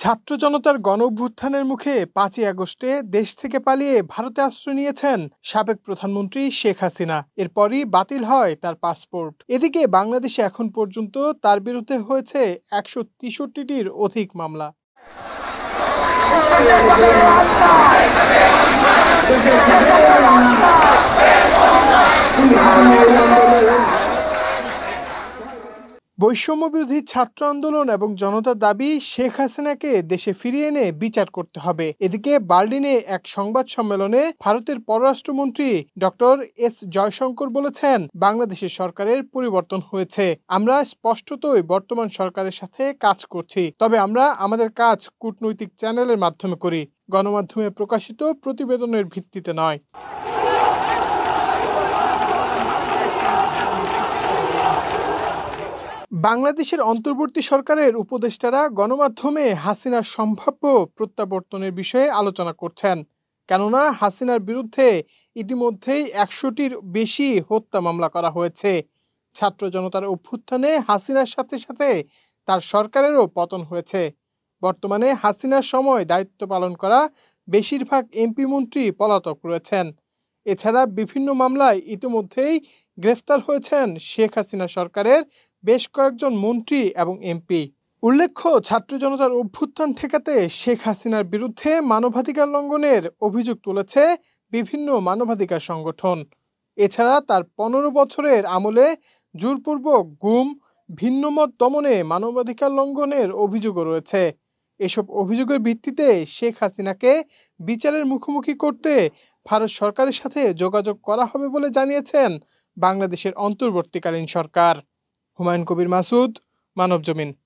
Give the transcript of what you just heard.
ছাত্র জনতার গণঅভ্যুত্থানের মুখে ৫ই আগস্টে দেশ থেকে পালিয়ে ভারতে আশ্রয় নিয়েছেন সাবেক প্রধানমন্ত্রী শেখ হাসিনা। এরপরই বাতিল হয় তার পাসপোর্ট। এদিকে বাংলাদেশে এখন পর্যন্ত তার বিরুদ্ধে হয়েছে ১৬৩টির অধিক মামলা। বৈষম্যবিরোধী ছাত্র আন্দোলন এবং জনতার দাবি শেখ হাসিনাকে দেশে ফিরিয়ে এনে বিচার করতে হবে। এদিকে বার্লিনে এক সংবাদ সম্মেলনে ভারতের পররাষ্ট্রমন্ত্রী ডক্টর এস জয়শঙ্কর বলেছেন, বাংলাদেশের সরকারের পরিবর্তন হয়েছে। আমরা স্পষ্টতই বর্তমান সরকারের সাথে কাজ করছি, তবে আমরা আমাদের কাজ কূটনৈতিক চ্যানেলের মাধ্যমে করি, গণমাধ্যমে প্রকাশিত প্রতিবেদনের ভিত্তিতে নয়। বাংলাদেশের অন্তর্বর্তী সরকারের উপদেষ্টারা গণমাধ্যমে হাসিনার সম্ভাব্য প্রত্যাবর্তনের বিষয়ে আলোচনা করছেন, কেননা হাসিনার বিরুদ্ধে ইতিমধ্যেই ১০০টির বেশি হত্যা মামলা করা হয়েছে। ছাত্র জনতার অভ্যুত্থানে হাসিনার সাথে সাথে তার সরকারেরও পতন হয়েছে। বর্তমানে হাসিনার সময় দায়িত্ব পালন করা বেশিরভাগ এমপি মন্ত্রী পলাতক রয়েছেন। এছাড়া বিভিন্ন মামলায় ইতিমধ্যেই গ্রেফতার হয়েছেন শেখ হাসিনা সরকারের বেশ কয়েকজন মন্ত্রী এবং এমপি। উল্লেখ্য, ছাত্র জনতার অভ্যুত্থান ঠেকাতে শেখ হাসিনার বিরুদ্ধে মানবাধিকার লঙ্ঘনের অভিযোগ তুলেছে বিভিন্ন মানবাধিকার সংগঠন। এছাড়া তার ১৫ বছরের আমলে জোরপূর্বক গুম, ভিন্নমত দমনে মানবাধিকার লঙ্ঘনের অভিযোগও রয়েছে। এসব অভিযোগের ভিত্তিতে শেখ হাসিনাকে বিচারের মুখোমুখি করতে ভারত সরকারের সাথে যোগাযোগ করা হবে বলে জানিয়েছেন বাংলাদেশের অন্তর্বর্তীকালীন সরকার। হুমায়ুন কবির মাসুদ, মানবজমিন।